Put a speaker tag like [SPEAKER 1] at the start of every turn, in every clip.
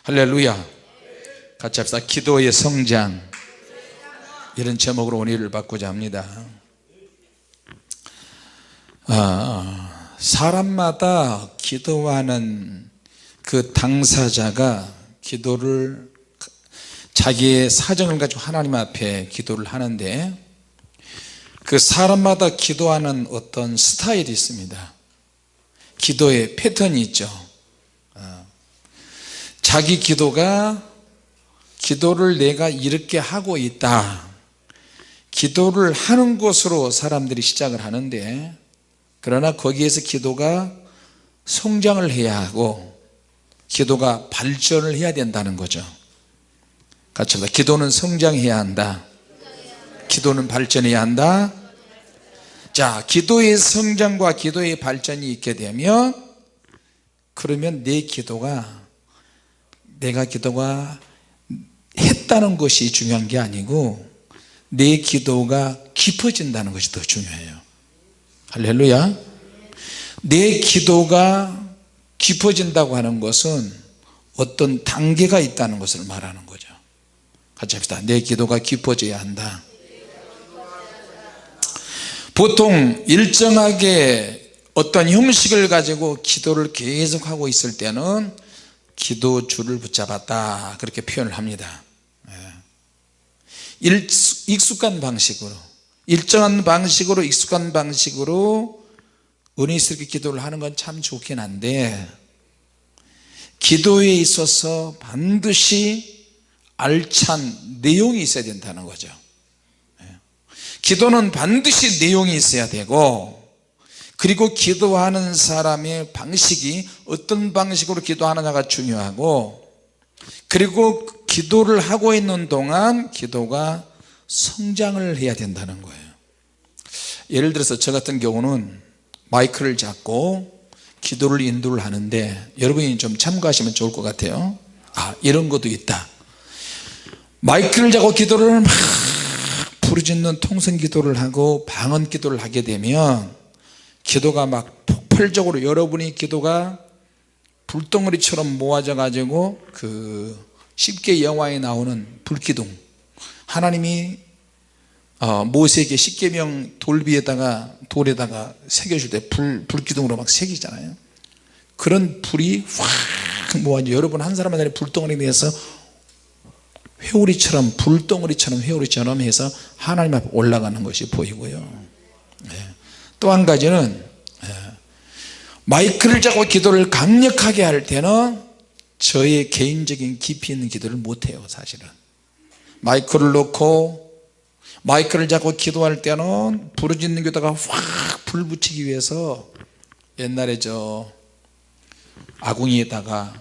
[SPEAKER 1] 할렐루야. 같이 합시다. 기도의 성장. 이런 제목으로 오늘을 받고자 합니다. 사람마다 기도하는 그 당사자가 기도를 자기의 사정을 가지고 하나님 앞에 기도를 하는데, 그 사람마다 기도하는 어떤 스타일이 있습니다. 기도의 패턴이 있죠. 자기 기도를 내가 이렇게 하고 있다, 기도를 하는 것으로 사람들이 시작을 하는데, 그러나 거기에서 기도가 성장을 해야 하고 기도가 발전을 해야 된다는 거죠. 같이 합시다. 기도는 성장해야 한다. 기도는 발전해야 한다. 자, 기도의 성장과 기도의 발전이 있게 되면, 그러면 내가 기도가 했다는 것이 중요한 게 아니고 내 기도가 깊어진다는 것이 더 중요해요. 할렐루야. 내 기도가 깊어진다고 하는 것은 어떤 단계가 있다는 것을 말하는 거죠. 같이 합시다. 내 기도가 깊어져야 한다. 보통 일정하게 어떤 형식을 가지고 기도를 계속하고 있을 때는 기도줄을 붙잡았다, 그렇게 표현을 합니다. 익숙한 방식으로, 일정한 방식으로, 익숙한 방식으로 은혜스럽게 기도를 하는 건 참 좋긴 한데, 기도에 있어서 반드시 알찬 내용이 있어야 된다는 거죠. 기도는 반드시 내용이 있어야 되고, 그리고 기도하는 사람의 방식이 어떤 방식으로 기도하느냐가 중요하고, 그리고 기도를 하고 있는 동안 기도가 성장을 해야 된다는 거예요. 예를 들어서 저 같은 경우는 마이크를 잡고 기도를 인도를 하는데, 여러분이 좀 참고하시면 좋을 것 같아요. 이런 것도 있다. 마이크를 잡고 기도를 막 부르짖는 통성 기도를 하고 방언 기도를 하게 되면, 기도가 막 폭발적으로, 여러분이 기도가 불덩어리처럼 모아져 가지고 그 십계 영화에 나오는 불기둥, 하나님이 모세에게 십계명 돌에다가 새겨줄 때 불기둥으로 막 새기잖아요. 그런 불이 확 모아져 여러분 한 사람 한 사람의 불덩어리 내에서 회오리처럼, 불덩어리처럼 회오리처럼 해서 하나님 앞에 올라가는 것이 보이고요. 또 한 가지는, 마이크를 잡고 기도를 강력하게 할 때는 저의 개인적인 깊이 있는 기도를 못해요. 사실은 마이크를 놓고 마이크를 잡고 기도할 때는 부르짖는 기도가 확 불 붙이기 위해서, 옛날에 저 아궁이에다가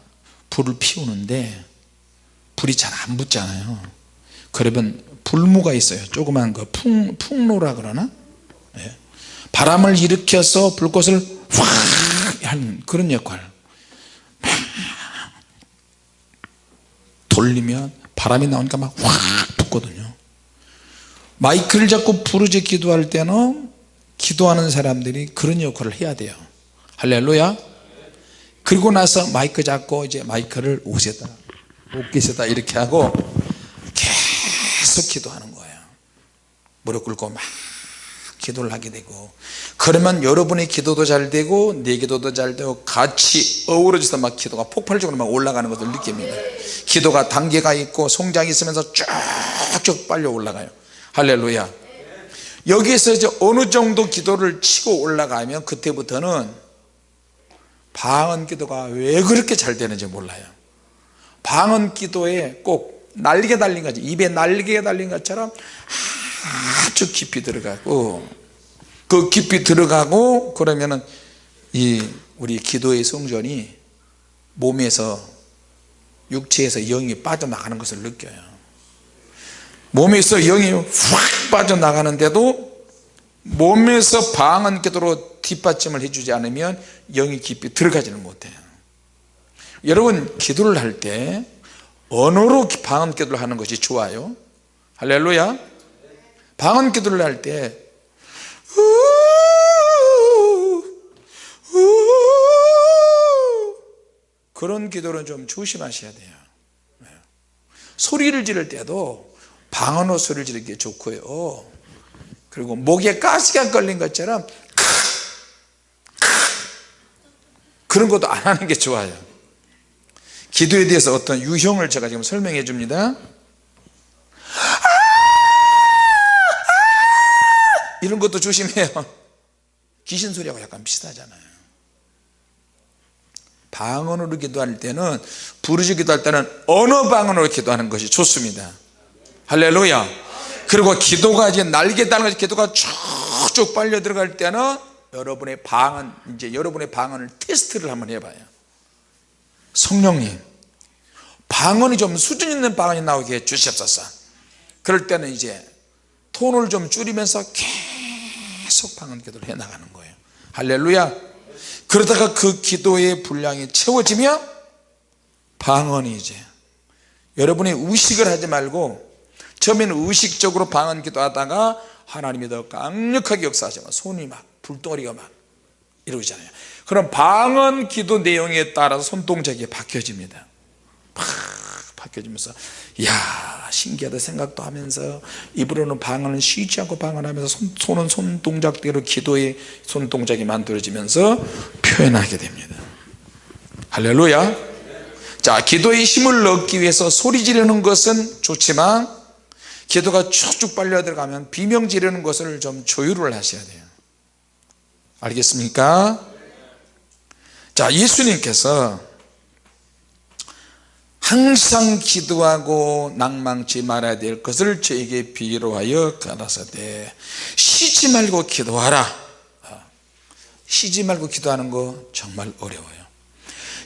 [SPEAKER 1] 불을 피우는데 불이 잘 안 붙잖아요. 그러면 불무가 있어요. 조그만 거 풍로라 그러나, 바람을 일으켜서 불꽃을 확 하는 그런 역할. 돌리면 바람이 나오니까 막 확 붙거든요. 마이크를 잡고 부르짖 기도할 때는 기도하는 사람들이 그런 역할을 해야 돼요. 할렐루야. 그리고 나서 마이크 잡고 이제 마이크를 옷에다, 옷깃에다 이렇게 하고 계속 기도하는 거예요. 무릎 꿇고 막 기도를 하게 되고, 그러면 여러분의 기도도 잘 되고 내 기도도 잘 되고 같이 어우러져서 막 기도가 폭발적으로 막 올라가는 것을 느낍니다. 기도가 단계가 있고 성장이 있으면서 쭉쭉 빨려 올라가요. 할렐루야. 여기에서 이제 어느 정도 기도를 치고 올라가면 그때부터는 방언 기도가 왜 그렇게 잘 되는지 몰라요. 방언 기도에 꼭 날개 달린 거지, 입에 날개 달린 것처럼 아주 깊이 들어가고, 그 깊이 들어가고 그러면은 우리 기도의 성전이 몸에서, 육체에서 영이 빠져나가는 것을 느껴요. 몸에서 영이 확 빠져나가는데도 몸에서 방언 기도로 뒷받침을 해주지 않으면 영이 깊이 들어가지는 못해요. 여러분 기도를 할 때 언어로 방언 기도를 하는 것이 좋아요. 할렐루야. 방언 기도를 할 때 그런 기도는 좀 조심하셔야 돼요. 소리를 지를 때도 방언으로 소리를 지르는 게 좋고요. 그리고 목에 가시가 걸린 것처럼 그런 것도 안 하는 게 좋아요. 기도에 대해서 어떤 유형을 제가 지금 설명해 줍니다. 이런 것도 조심해요. 귀신 소리하고 약간 비슷하잖아요. 방언으로 기도할 때는, 부르짖어 기도할 때는 언어 방언으로 기도하는 것이 좋습니다. 할렐루야. 그리고 기도가 이제 날개 달는 것이, 기도가 쭉쭉 빨려 들어갈 때는 여러분의 방언, 이제 여러분의 방언을 테스트를 한번 해봐요. 성령님, 방언이 좀 수준 있는 방언이 나오게 해 주시옵소서. 그럴 때는 이제 톤을 좀 줄이면서 계속 방언 기도를 해 나가는 거예요. 할렐루야. 그러다가 그 기도의 분량이 채워지면 방언이 이제, 여러분이 의식을 하지 말고 처음에는 의식적으로 방언 기도하다가 하나님이 더 강력하게 역사하시면 손이 막 불덩어리가 막 이러잖아요. 그럼 방언 기도 내용에 따라서 손동작이 바뀌어집니다. 팍 바뀌어지면서 이야 신기하다 생각도 하면서, 입으로는 방언을 쉬지 않고 방언하면서 손은 손동작대로 기도의 손동작이 만들어지면서 표현하게 됩니다. 할렐루야. 자, 기도의 힘을 얻기 위해서 소리 지르는 것은 좋지만 기도가 쭉쭉 빨려 들어가면 비명 지르는 것을 좀 조율을 하셔야 돼요. 알겠습니까? 자, 예수님께서 항상 기도하고 낭망치 말아야 될 것을 저에게 비유로 하여 가라사대 쉬지 말고 기도하라. 쉬지 말고 기도하는 거 정말 어려워요.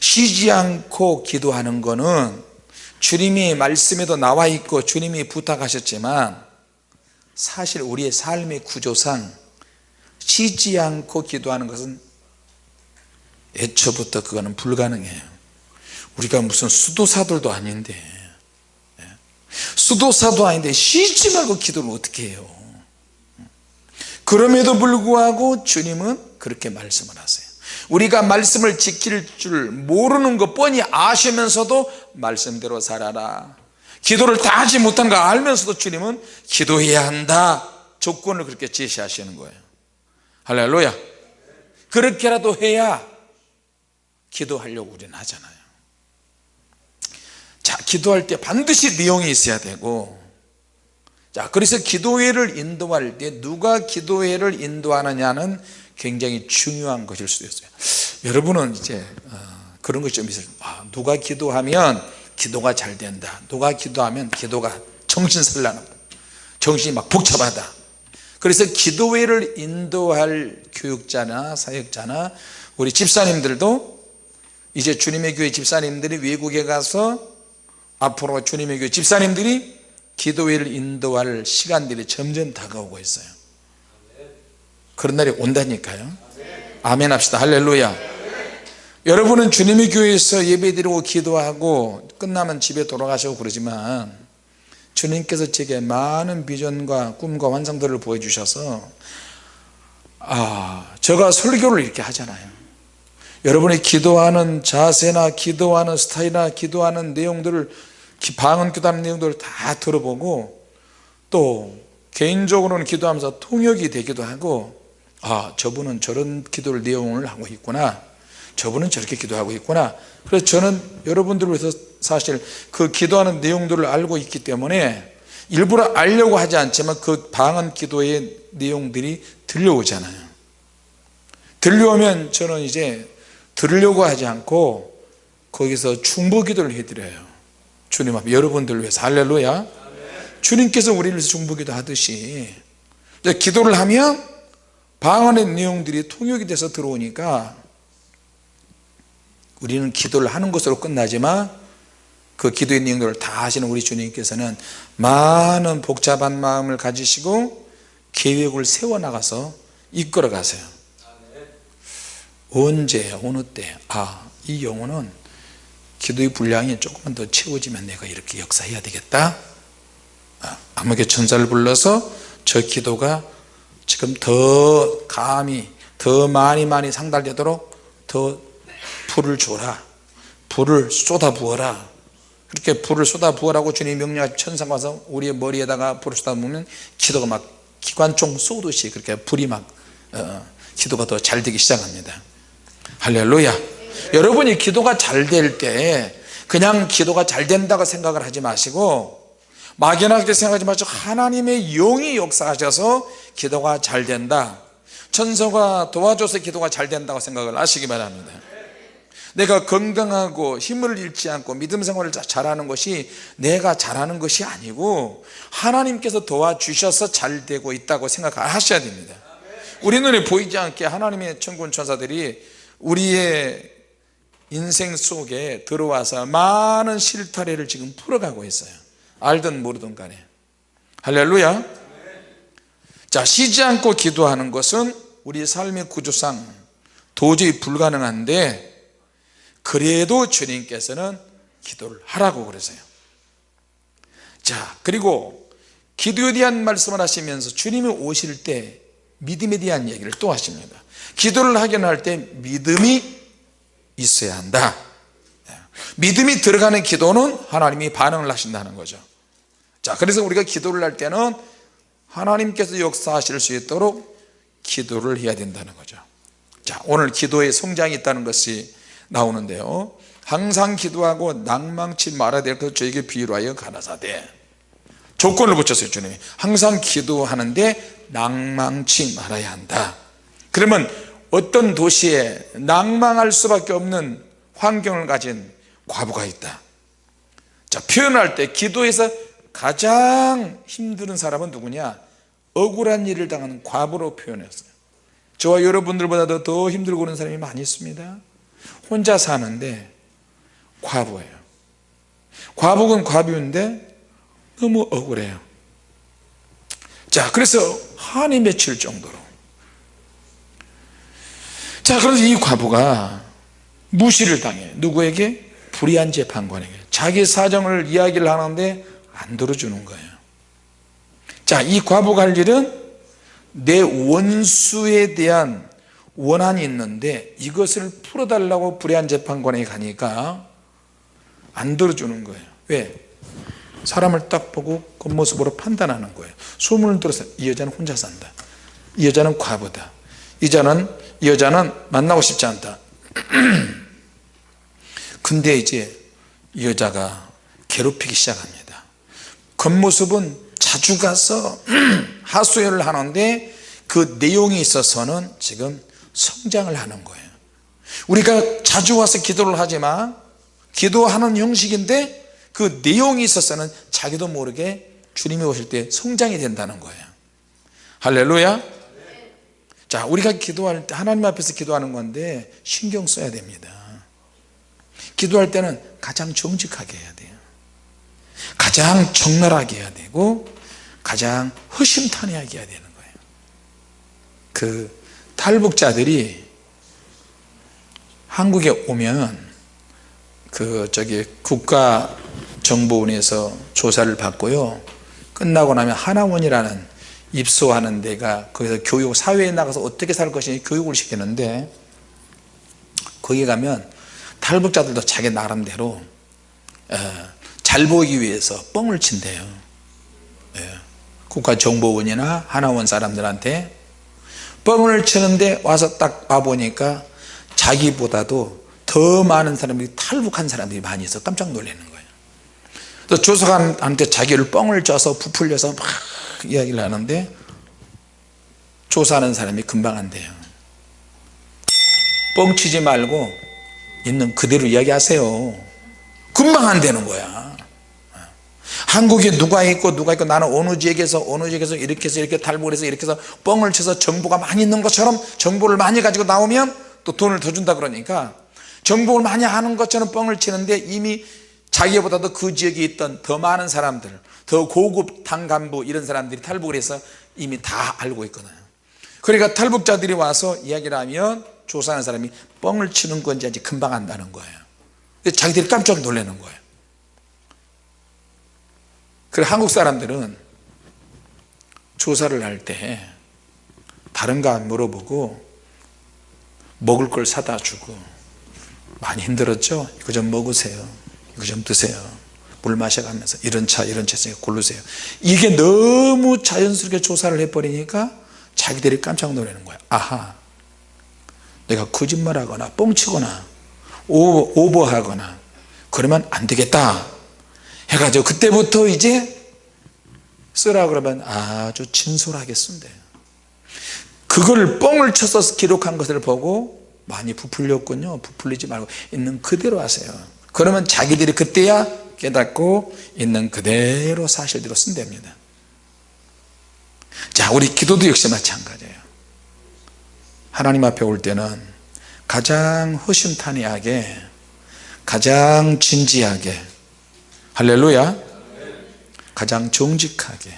[SPEAKER 1] 쉬지 않고 기도하는 거는 주님이 말씀에도 나와 있고 주님이 부탁하셨지만, 사실 우리의 삶의 구조상 쉬지 않고 기도하는 것은 애초부터 그거는 불가능해요. 우리가 무슨 수도사들도 아닌데, 수도사도 아닌데 쉬지 말고 기도를 어떻게 해요? 그럼에도 불구하고 주님은 그렇게 말씀을 하세요. 우리가 말씀을 지킬 줄 모르는 거 뻔히 아시면서도 말씀대로 살아라, 기도를 다 하지 못한 거 알면서도 주님은 기도해야 한다 조건을 그렇게 제시하시는 거예요. 할렐루야. 그렇게라도 해야 기도하려고 우리는 하잖아요. 자, 기도할 때 반드시 내용이 있어야 되고, 자, 그래서 기도회를 인도할 때 누가 기도회를 인도하느냐는 굉장히 중요한 것일 수도 있어요. 여러분은 이제 그런 것이 좀 있어요. 누가 기도하면 기도가 잘 된다, 누가 기도하면 기도가 정신살란하다, 정신이 막 복잡하다. 그래서 기도회를 인도할 교육자나 사역자나 우리 집사님들도, 이제 주님의 교회 집사님들이 외국에 가서 앞으로 주님의 교회 집사님들이 기도회를 인도할 시간들이 점점 다가오고 있어요. 그런 날이 온다니까요. 아멘 합시다. 할렐루야. 여러분은 주님의 교회에서 예배드리고 기도하고 끝나면 집에 돌아가시고 그러지만, 주님께서 제게 많은 비전과 꿈과 환상들을 보여주셔서, 제가 설교를 이렇게 하잖아요. 여러분이 기도하는 자세나 기도하는 스타일이나 기도하는 내용들을, 방언 기도하는 내용들을 다 들어보고, 또 개인적으로는 기도하면서 통역이 되기도 하고, 저분은 저런 기도를 내용을 하고 있구나, 저분은 저렇게 기도하고 있구나. 그래서 저는 여러분들을 위해서 사실 그 기도하는 내용들을 알고 있기 때문에 일부러 알려고 하지 않지만 그 방언 기도의 내용들이 들려오잖아요. 들려오면 저는 이제 들으려고 하지 않고 거기서 중보 기도를 해드려요. 주님 앞에 여러분들을 위해서. 할렐루야. 주님께서 우리를 위해서 중보 기도 하듯이 기도를 하면 방언의 내용들이 통역이 돼서 들어오니까 우리는 기도를 하는 것으로 끝나지만 그 기도의 내용들을 다 하시는 우리 주님께서는 많은 복잡한 마음을 가지시고 계획을 세워나가서 이끌어 가세요. 언제 어느 때 이 영혼은 기도의 분량이 조금만 더 채워지면 내가 이렇게 역사해야 되겠다. 아무개 천사를 불러서 저 기도가 지금 더 감히 더 많이 상달되도록 더 불을 줘라, 불을 쏟아 부어라. 그렇게 불을 쏟아 부으라고 주님이 명령하신 천사가 와서 우리의 머리에다가 불을 쏟아 부으면 기도가 막 기관총 쏘듯이 그렇게 불이 막 기도가 더 잘 되기 시작합니다. 할렐루야. 여러분이 기도가 잘 될 때 그냥 기도가 잘 된다고 생각을 하지 마시고 막연하게 생각하지 마시고 하나님의 영이 역사하셔서 기도가 잘 된다, 천사가 도와줘서 기도가 잘 된다고 생각을 하시기 바랍니다. 내가 건강하고 힘을 잃지 않고 믿음 생활을 잘하는 것이 내가 잘하는 것이 아니고 하나님께서 도와주셔서 잘 되고 있다고 생각하셔야 됩니다. 우리 눈에 보이지 않게 하나님의 천군 천사들이 우리의 인생 속에 들어와서 많은 실타래를 지금 풀어가고 있어요. 알든 모르든 간에. 할렐루야. 자, 쉬지 않고 기도하는 것은 우리 삶의 구조상 도저히 불가능한데 그래도 주님께서는 기도를 하라고 그러세요. 자, 그리고 기도에 대한 말씀을 하시면서 주님이 오실 때 믿음에 대한 얘기를 또 하십니다. 기도를 하긴 할 때 믿음이 있어야 한다. 믿음이 들어가는 기도는 하나님이 반응을 하신다는 거죠. 자, 그래서 우리가 기도를 할 때는 하나님께서 역사하실 수 있도록 기도를 해야 된다는 거죠. 자, 오늘 기도에 성장이 있다는 것이 나오는데요, 항상 기도하고 낭망치 말아야 될 것을 저에게 비유로 하여 가라사대, 조건을 붙였어요. 주님이 항상 기도하는데 낭망치 말아야 한다. 그러면 어떤 도시에 낭망할 수밖에 없는 환경을 가진 과부가 있다. 자, 표현할 때 기도에서 가장 힘든 사람은 누구냐? 억울한 일을 당하는 과부로 표현했어요. 저와 여러분들보다도 더 힘들고 그런 사람이 많이 있습니다. 혼자 사는데 과부예요. 과부는 과부인데 너무 억울해요. 자, 그래서 한이 맺힐 정도로. 자, 그래서 이 과부가 무시를 당해. 누구에게? 불의한 재판관에게. 자기 사정을 이야기를 하는데 안 들어주는 거예요. 자, 이 과부가 할 일은 내 원수에 대한 원한이 있는데 이것을 풀어달라고 불의한 재판관에 가니까 안 들어주는 거예요. 왜? 사람을 딱 보고 겉모습으로 판단하는 거예요. 소문을 들어서 이 여자는 혼자 산다, 이 여자는 과부다, 이 여자는 만나고 싶지 않다. 근데 이제 이 여자가 괴롭히기 시작합니다. 겉모습은 자주 가서 하소연을 하는데 그 내용이 있어서는 지금 성장을 하는 거예요. 우리가 자주 와서 기도를 하지만 기도하는 형식인데 그 내용이 있어서는 자기도 모르게 주님이 오실 때 성장이 된다는 거예요. 할렐루야. 자, 우리가 기도할 때 하나님 앞에서 기도하는 건데 신경 써야 됩니다. 기도할 때는 가장 정직하게 해야 돼요. 가장 적나라하게 해야 되고 가장 허심탄회하게 해야 되는 거예요. 그 탈북자들이 한국에 오면 국가정보원에서 조사를 받고요, 끝나고 나면 하나원이라는 입소하는 데가 거기서 교육, 사회에 나가서 어떻게 살 것인지 교육을 시키는데 거기 가면 탈북자들도 자기 나름대로 잘 보이기 위해서 뻥을 친대요. 국가정보원이나 하나원 사람들한테 뻥을 치는데 와서 딱 봐보니까 자기보다도 더 많은 사람들이 탈북한 사람들이 많이 있어 깜짝 놀라는 거예요. 또 조사관한테 자기를 뻥을 쳐서 부풀려서 막 이야기를 하는데 조사하는 사람이 금방 안 돼요. 뻥치지 말고 있는 그대로 이야기하세요. 금방 안 되는 거야. 한국에 누가 있고 나는 어느 지역에서 이렇게 해서 이렇게 탈북을 해서 이렇게 해서 뻥을 쳐서 정보가 많이 있는 것처럼 정보를 많이 가지고 나오면 또 돈을 더 준다 그러니까 정보를 많이 아는 것처럼 뻥을 치는데 이미 자기보다도 그 지역에 있던 더 많은 사람들, 더 고급 당 간부 이런 사람들이 탈북을 해서 이미 다 알고 있거든요. 그러니까 탈북자들이 와서 이야기를 하면 조사하는 사람이 뻥을 치는 건지 아직 금방 안다는 거예요. 자기들이 깜짝 놀라는 거예요. 그래서 한국 사람들은 조사를 할 때 다른 거 안 물어보고 먹을 걸 사다 주고, 많이 힘들었죠? 이거 좀 먹으세요, 이거 좀 드세요, 물 마셔가면서 이런 차 있으니까 고르세요. 이게 너무 자연스럽게 조사를 해버리니까 자기들이 깜짝 놀라는 거야. 아하, 내가 거짓말하거나 뻥치거나 오버하거나 그러면 안 되겠다 해가지고 그때부터 이제 쓰라 그러면 아주 진솔하게 쓴대요. 그걸 뻥을 쳐서 기록한 것을 보고 많이 부풀렸군요. 부풀리지 말고 있는 그대로 하세요. 그러면 자기들이 그때야 깨닫고 있는 그대로 사실대로 쓴답니다. 자, 우리 기도도 역시 마찬가지예요. 하나님 앞에 올 때는 가장 허심탄회하게, 가장 진지하게, 할렐루야, 가장 정직하게,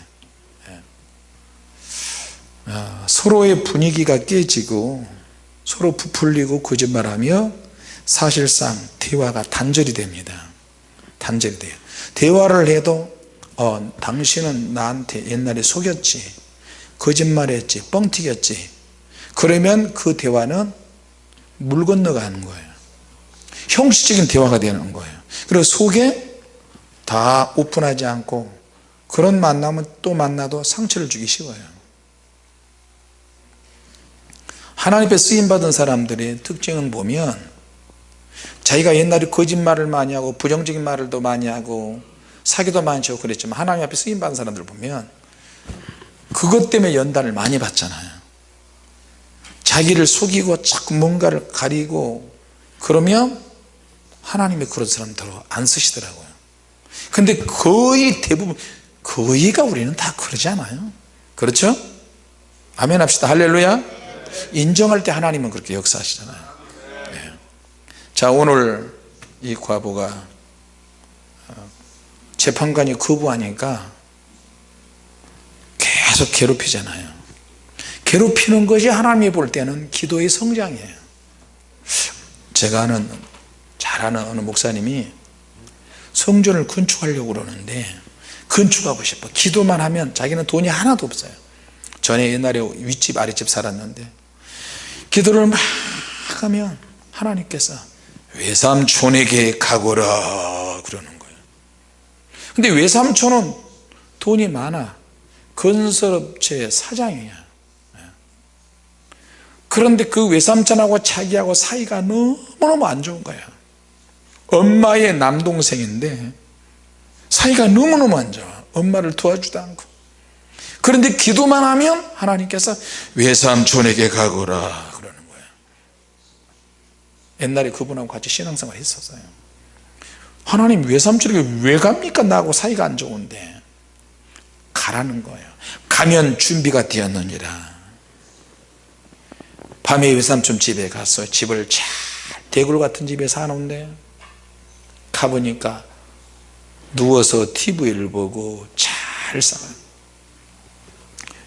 [SPEAKER 1] 서로의 분위기가 깨지고 서로 부풀리고 거짓말하며 사실상 대화가 단절이 됩니다. 단절이 돼요. 대화를 해도 당신은 나한테 옛날에 속였지, 거짓말했지, 뻥튀겼지, 그러면 그 대화는 물 건너가는 거예요. 형식적인 대화가 되는 거예요. 그리고 속에 다 오픈하지 않고 그런 만나면 또 만나도 상처를 주기 쉬워요. 하나님 앞에 쓰임받은 사람들의 특징은 보면 자기가 옛날에 거짓말을 많이 하고 부정적인 말을도 많이 하고 사기도 많이 치고 그랬지만 하나님 앞에 쓰임받은 사람들 보면 그것 때문에 연단을 많이 받잖아요. 자기를 속이고 자꾸 뭔가를 가리고 그러면 하나님이 그런 사람들 안 쓰시더라고요. 근데 거의 대부분, 거의가 우리는 다 그러지 않아요? 그렇죠? 아멘 합시다. 할렐루야. 인정할 때 하나님은 그렇게 역사하시잖아요. 네. 자, 오늘 이 과부가 재판관이 거부하니까 계속 괴롭히잖아요. 괴롭히는 것이 하나님이 볼 때는 기도의 성장이에요. 제가 잘 아는 어느 목사님이 성전을 건축하려고 그러는데 건축하고 싶어. 기도만 하면 자기는 돈이 하나도 없어요. 전에 옛날에 윗집 아랫집 살았는데 기도를 막 하면 하나님께서 외삼촌에게 가거라 그러는 거예요. 근데 외삼촌은 돈이 많아. 건설업체 사장이야. 그런데 그 외삼촌하고 자기하고 사이가 너무너무 안 좋은 거야. 엄마의 남동생인데 사이가 너무너무 안 좋아. 엄마를 도와주지도 않고. 그런데 기도만 하면 하나님께서 외삼촌에게 가거라 그러는 거예요. 옛날에 그분하고 같이 신앙생활 했었어요. 하나님 외삼촌에게 왜 갑니까? 나하고 사이가 안 좋은데. 가라는 거예요. 가면 준비가 되었느니라. 밤에 외삼촌 집에 갔어요. 집을 잘 대굴 같은 집에 사놓은데 가보니까 누워서 TV를 보고 잘 살아요.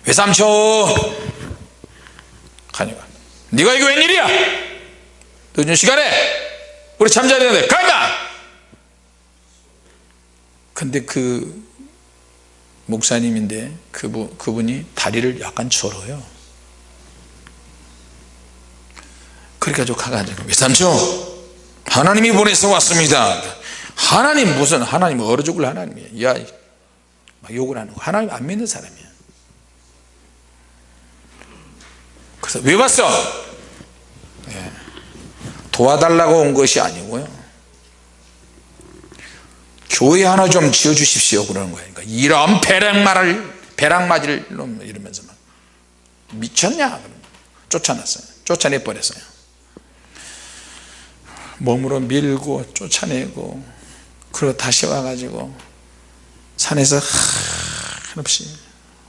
[SPEAKER 1] 외삼촌 가니까 네가 이거 웬일이야? 늦은 시간에 우리 잠자야 되는데 간다. 근데 그 목사님인데 그분이 다리를 약간 절어요. 그래가지고 가가지고 외삼촌 하나님이 보내서 왔습니다. 하나님 무슨 하나님 얼어 죽을 하나님이야. 야, 막 욕을 하는 거. 하나님 안 믿는 사람이야. 그래서 왜 왔어? 예. 도와달라고 온 것이 아니고요. 교회 하나 좀 지어주십시오 그러는 거예요. 그러니까 이런 배랑맞이를 이러면서 막 미쳤냐? 쫓아냈어요. 쫓아내버렸어요. 몸으로 밀고 쫓아내고 그러고 다시 와가지고 산에서 한없이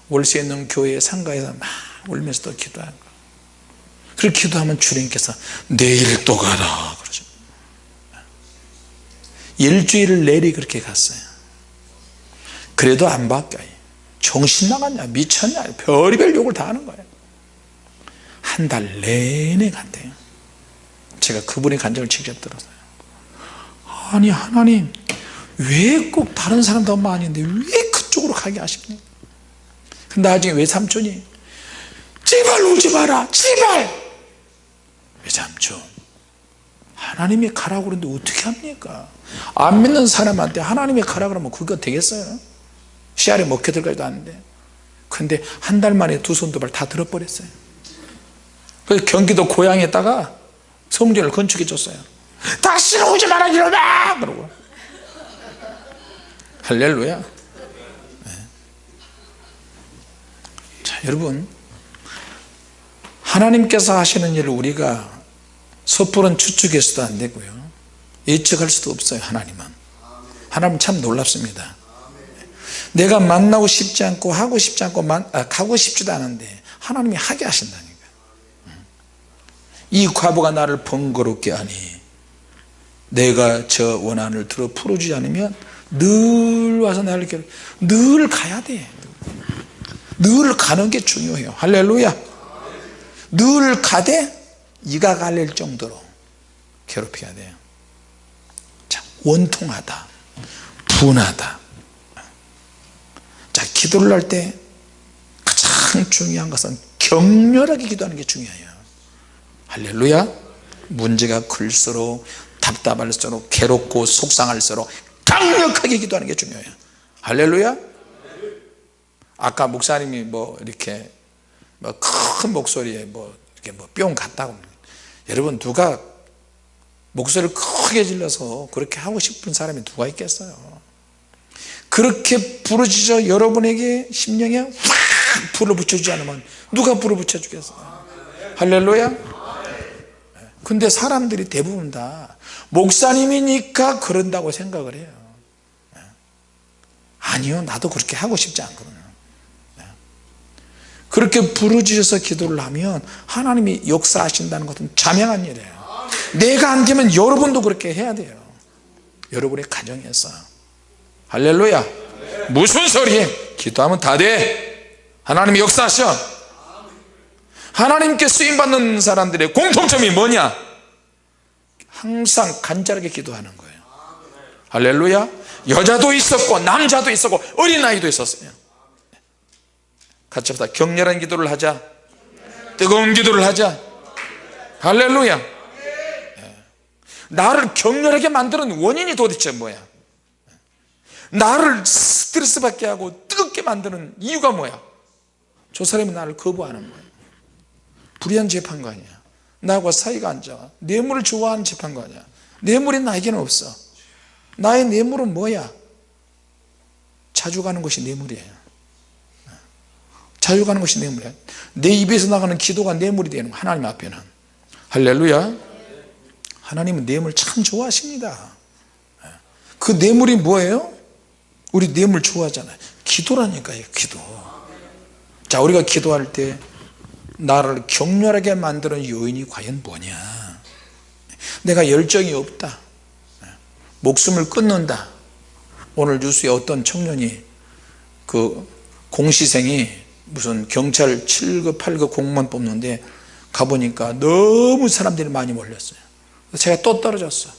[SPEAKER 1] 월세 있는 교회 상가에서 막 울면서 또 기도하고 그렇게 기도하면 주님께서 내일 또 가라 그러죠. 일주일을 내리 그렇게 갔어요. 그래도 안 바뀌어요. 정신 나갔냐 미쳤냐 별의별 욕을 다 하는 거예요. 한 달 내내 간대요. 제가 그분의 간증을 직접 들었어요. 아니 하나님 왜 꼭 다른 사람도 엄마 아닌데 왜 그쪽으로 가게 하십니까? 근데 나중에 외삼촌이 제발 울지 마라 제발. 외삼촌 하나님이 가라고 그러는데 어떻게 합니까? 안 믿는 사람한테 하나님이 가라 그러면 그거 되겠어요? 씨알에 먹혀 들어가지도 않는데. 근데 한 달 만에 두 손 두 발 다 들어버렸어요. 그래서 경기도 고향에다가 성전을 건축해 줬어요. 다시는 오지 마라 이러다 그러고. 할렐루야. 네. 자, 여러분, 하나님께서 하시는 일을 우리가 섣부른 추측해서도 안 되고요, 예측할 수도 없어요. 하나님은 참 놀랍습니다. 내가 만나고 싶지 않고 하고 싶지 않고 가고 싶지도 않은데 하나님이 하게 하신다니까. 이 과부가 나를 번거롭게 하니 내가 저 원한을 들어 풀어주지 않으면 늘 와서 나를 괴롭혀. 늘 가야 돼. 늘 가는 게 중요해요. 할렐루야. 늘 가되 이가 갈릴 정도로 괴롭혀야 돼요. 자, 원통하다, 분하다. 자, 기도를 할 때 가장 중요한 것은 격렬하게 기도하는 게 중요해요. 할렐루야. 문제가 클수록, 답답할수록, 괴롭고 속상할수록 강력하게 기도하는 게 중요해요. 할렐루야. 아까 목사님이 이렇게 큰 목소리에 이렇게 뿅 갔다고. 여러분, 누가 목소리를 크게 질러서 그렇게 하고 싶은 사람이 누가 있겠어요? 그렇게 부르짖어 여러분에게 심령에 확 불을 붙여주지 않으면 누가 불을 붙여주겠어요? 할렐루야. 근데 사람들이 대부분 다 목사님이니까 그런다고 생각을 해요. 아니요, 나도 그렇게 하고 싶지 않거든요. 그렇게 부르짖어서 기도를 하면 하나님이 역사하신다는 것은 자명한 일이에요. 내가 안 되면 여러분도 그렇게 해야 돼요. 여러분의 가정에서. 할렐루야. 무슨 소리에? 기도하면 다 돼. 하나님이 역사하셔. 하나님께 쓰임받는 사람들의 공통점이 뭐냐? 항상 간절하게 기도하는 거예요. 할렐루야. 여자도 있었고 남자도 있었고 어린아이도 있었어요. 같이 합시다. 격렬한 기도를 하자. 뜨거운 기도를 하자. 할렐루야. 나를 격렬하게 만드는 원인이 도대체 뭐야? 나를 스트레스 받게 하고 뜨겁게 만드는 이유가 뭐야? 저 사람이 나를 거부하는 거야. 불의한 재판거 아니야. 나하고 사이가 안 좋아. 뇌물을 좋아하는 재판거 아니야. 뇌물이 나에게는 없어. 나의 뇌물은 뭐야? 자주 가는 것이 뇌물이에요. 자주 가는 것이 뇌물이야. 내 입에서 나가는 기도가 뇌물이 되는 거야, 하나님 앞에는. 할렐루야. 하나님은 뇌물 참 좋아하십니다. 그 뇌물이 뭐예요? 우리 뇌물 좋아하잖아요. 기도라니까요. 기도. 자, 우리가 기도할 때 나를 격렬하게 만드는 요인이 과연 뭐냐? 내가 열정이 없다, 목숨을 끊는다. 오늘 뉴스에 어떤 청년이 그 공시생이 무슨 경찰 7급 8급 공무원 뽑는데 가보니까 너무 사람들이 많이 몰렸어요. 제가 또 떨어졌어.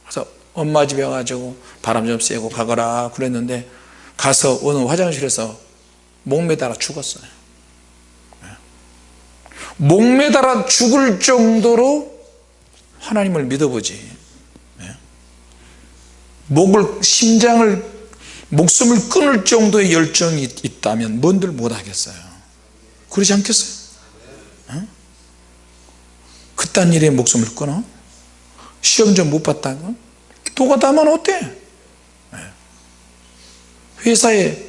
[SPEAKER 1] 그래서 엄마 집에 가가지고 바람 좀 쐬고 가거라 그랬는데 가서 어느 화장실에서 목매달아 죽었어요. 목매달아 죽을 정도로 하나님을 믿어보지. 목숨을 끊을 정도의 열정이 있다면 뭔들 못하겠어요. 그러지 않겠어요? 그딴 일에 목숨을 끊어? 시험 좀 못 봤다고? 또 가다 하면 어때? 회사에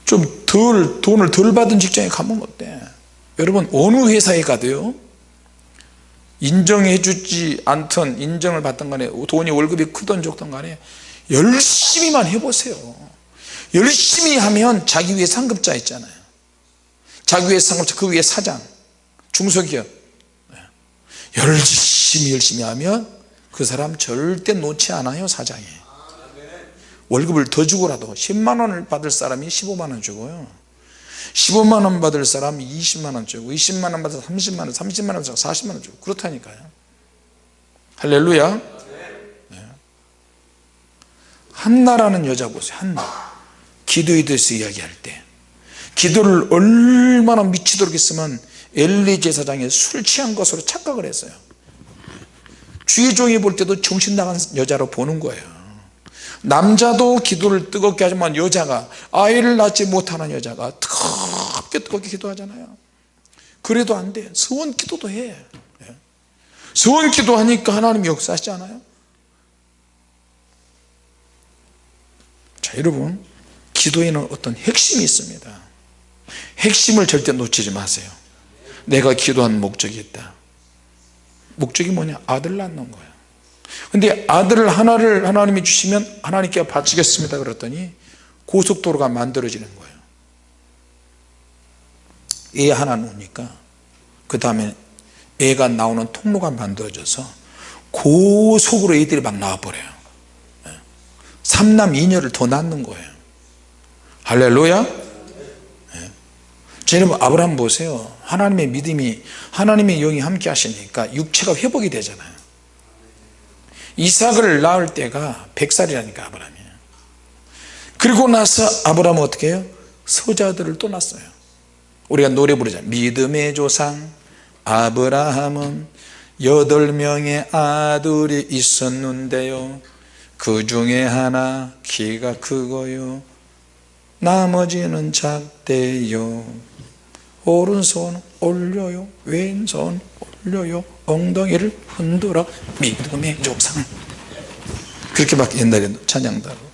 [SPEAKER 1] 좀 돈을 덜 받은 직장에 가면 어때? 여러분, 어느 회사에 가도요, 인정해 주지 않든 인정을 받든 간에 돈이 월급이 크든 적든 간에 열심히만 해보세요. 열심히 하면 자기 위에 상급자 있잖아요. 자기 위에 상급자, 그 위에 사장, 중소기업. 열심히 하면 그 사람 절대 놓지 않아요. 사장이 월급을 더 주고라도 10만 원을 받을 사람이 15만 원 주고요, 15만 원 받을 사람이 20만 원 주고, 20만 원 받을 30만 원, 30만 원 주고, 40만 원 주고, 그렇다니까요. 할렐루야. 한나라는 여자 보세요. 한나. 기도에 대해서 이야기할 때 기도를 얼마나 미치도록 했으면 엘리 제사장이 술 취한 것으로 착각을 했어요. 주의 종이 볼 때도 정신 나간 여자로 보는 거예요. 남자도 기도를 뜨겁게 하지만 여자가, 아이를 낳지 못하는 여자가 뜨겁게 기도하잖아요. 그래도 안 돼. 서원 기도도 해. 서원 기도하니까 하나님이 역사하시지 않아요? 자, 여러분, 기도에는 어떤 핵심이 있습니다. 핵심을 절대 놓치지 마세요. 내가 기도한 목적이 있다. 목적이 뭐냐? 아들 낳는 거예요. 근데 아들을 하나를 하나님이 주시면 하나님께 바치겠습니다 그랬더니 고속도로가 만들어지는 거예요. 애 하나 놓으니까 그 다음에 애가 나오는 통로가 만들어져서 고속으로 애들이 막 나와버려요. 3남 2녀를 더 낳는 거예요. 할렐루야. 자, 여러분, 아브라함 보세요. 하나님의 믿음이, 하나님의 영이 함께 하시니까 육체가 회복이 되잖아요. 이삭을 낳을 때가 100살이라니까 아브라함이. 그리고 나서 아브라함은 어떻게 해요? 서자들을 또 낳았어요. 우리가 노래 부르잖아요. 믿음의 조상 아브라함은 8명의 아들이 있었는데요, 그 중에 하나 키가 크고요, 나머지는 작대요. 오른손 올려요, 왼손 올려요, 엉덩이를 흔들어 믿음의 조상. 그렇게 막 옛날에 찬양도 하고.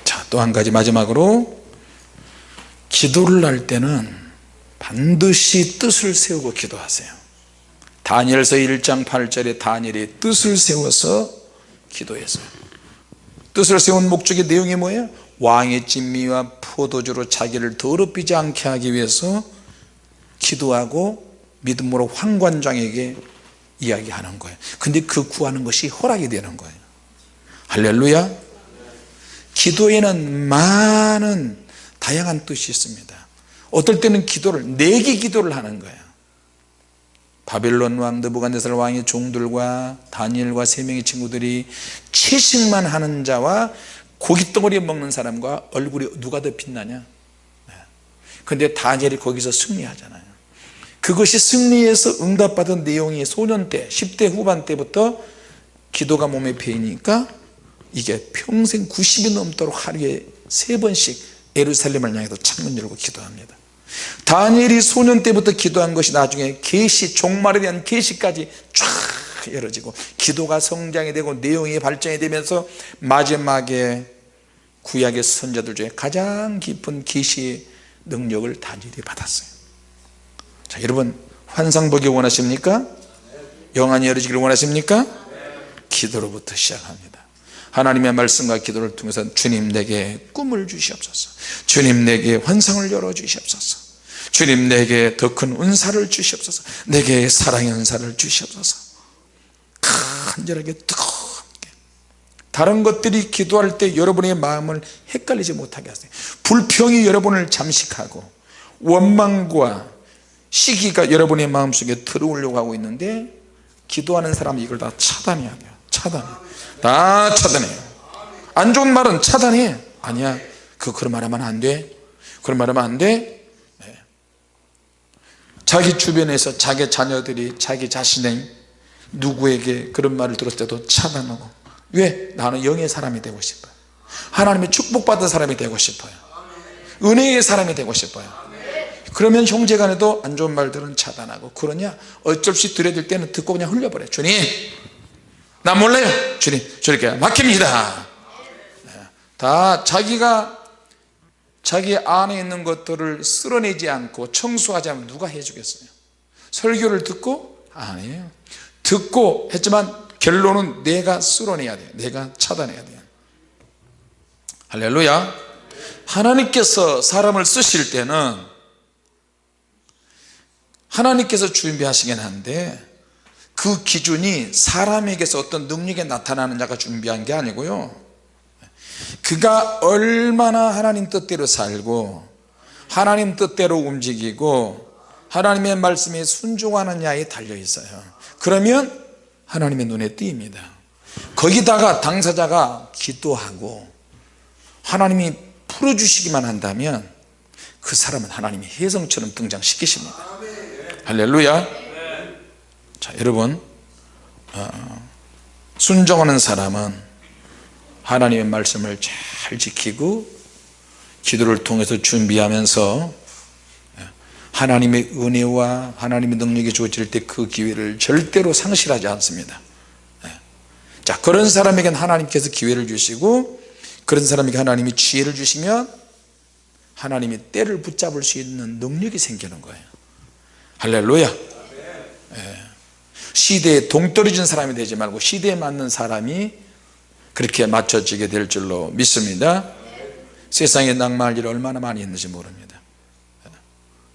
[SPEAKER 1] 자, 또 한 가지 마지막으로, 기도를 할 때는 반드시 뜻을 세우고 기도하세요. 다니엘서 1장 8절에 다니엘이 뜻을 세워서 기도했어요. 뜻을 세운 목적의 내용이 뭐예요? 왕의 진미와 포도주로 자기를 더럽히지 않게 하기 위해서 기도하고 믿음으로 황관장에게 이야기하는 거예요. 근데 그 구하는 것이 허락이 되는 거예요. 할렐루야. 기도에는 많은 다양한 뜻이 있습니다. 어떨 때는 기도를, 내기 기도를 하는 거예요. 바벨론 왕 느부갓네살 왕의 종들과 다니엘과 3명의 친구들이 채식만 하는 자와 고깃덩어리 먹는 사람과 얼굴이 누가 더 빛나냐. 그런데 다니엘이 거기서 승리하잖아요. 그것이 승리해서 응답받은 내용이 소년 때 10대 후반 때부터 기도가 몸에 배이니까 이게 평생 90이 넘도록 하루에 3번씩 예루살렘을 향해서 창문 열고 기도합니다. 다니엘이 소년 때부터 기도한 것이 나중에 계시, 종말에 대한 계시까지 쫙 열어지고 기도가 성장이 되고 내용이 발전이 되면서 마지막에 구약의 선자들 중에 가장 깊은 계시의 능력을 다니엘이 받았어요. 자, 여러분, 환상 보기 원하십니까? 영안이 열어지기를 원하십니까? 기도로부터 시작합니다. 하나님의 말씀과 기도를 통해서 주님 내게 꿈을 주시옵소서, 주님 내게 환상을 열어주시옵소서, 주님 내게 더 큰 은사를 주시옵소서, 내게 사랑의 은사를 주시옵소서. 간절하게 뜨겁게. 다른 것들이 기도할 때 여러분의 마음을 헷갈리지 못하게 하세요. 불평이 여러분을 잠식하고 원망과 시기가 여러분의 마음속에 들어오려고 하고 있는데, 기도하는 사람이 이걸 다 차단해야 돼요. 다 차단해요. 안 좋은 말은 차단해. 아니야, 그런 말하면 안 돼, 그런 말하면 안 돼. 자기 주변에서 자기 자녀들이 자기 자신의 누구에게 그런 말을 들었을 때도 차단하고. 왜? 나는 영의 사람이 되고 싶어요. 하나님의 축복받은 사람이 되고 싶어요. 은혜의 사람이 되고 싶어요. 그러면 형제간에도 안 좋은 말들은 차단하고. 그러냐? 어쩔 수 없이 들어야 될 때는 듣고 그냥 흘려버려요. 주님, 나 몰라요. 주님, 저렇게 맡깁니다. 다 자기가 자기 안에 있는 것들을 쓸어내지 않고 청소하지 않으면 누가 해주겠어요? 설교를 듣고? 아니에요. 듣고 했지만 결론은 내가 쓸어내야 돼요. 내가 차단해야 돼요. 할렐루야. 하나님께서 사람을 쓰실 때는 하나님께서 준비하시긴 한데, 그 기준이 사람에게서 어떤 능력이 나타나는 자가 준비한 게 아니고요, 그가 얼마나 하나님 뜻대로 살고 하나님 뜻대로 움직이고 하나님의 말씀에 순종하느냐에 달려 있어요. 그러면 하나님의 눈에 띄입니다. 거기다가 당사자가 기도하고 하나님이 풀어주시기만 한다면 그 사람은 하나님이 혜성처럼 등장시키십니다. 할렐루야. 자, 여러분, 순종하는 사람은 하나님의 말씀을 잘 지키고 기도를 통해서 준비하면서 하나님의 은혜와 하나님의 능력이 주어질 때 그 기회를 절대로 상실하지 않습니다. 자, 그런 사람에게는 하나님께서 기회를 주시고 그런 사람에게 하나님이 지혜를 주시면 하나님이 때를 붙잡을 수 있는 능력이 생기는 거예요. 할렐루야. 시대에 동떨어진 사람이 되지 말고 시대에 맞는 사람이 그렇게 맞춰지게 될 줄로 믿습니다. 세상에 낭만할 일이 얼마나 많이 있는지 모릅니다.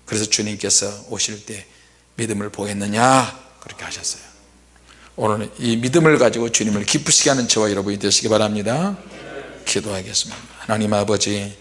[SPEAKER 1] 그래서 주님께서 오실 때 믿음을 보겠느냐 그렇게 하셨어요. 오늘 이 믿음을 가지고 주님을 기쁘시게 하는 저와 여러분이 되시기 바랍니다. 기도하겠습니다. 하나님 아버지,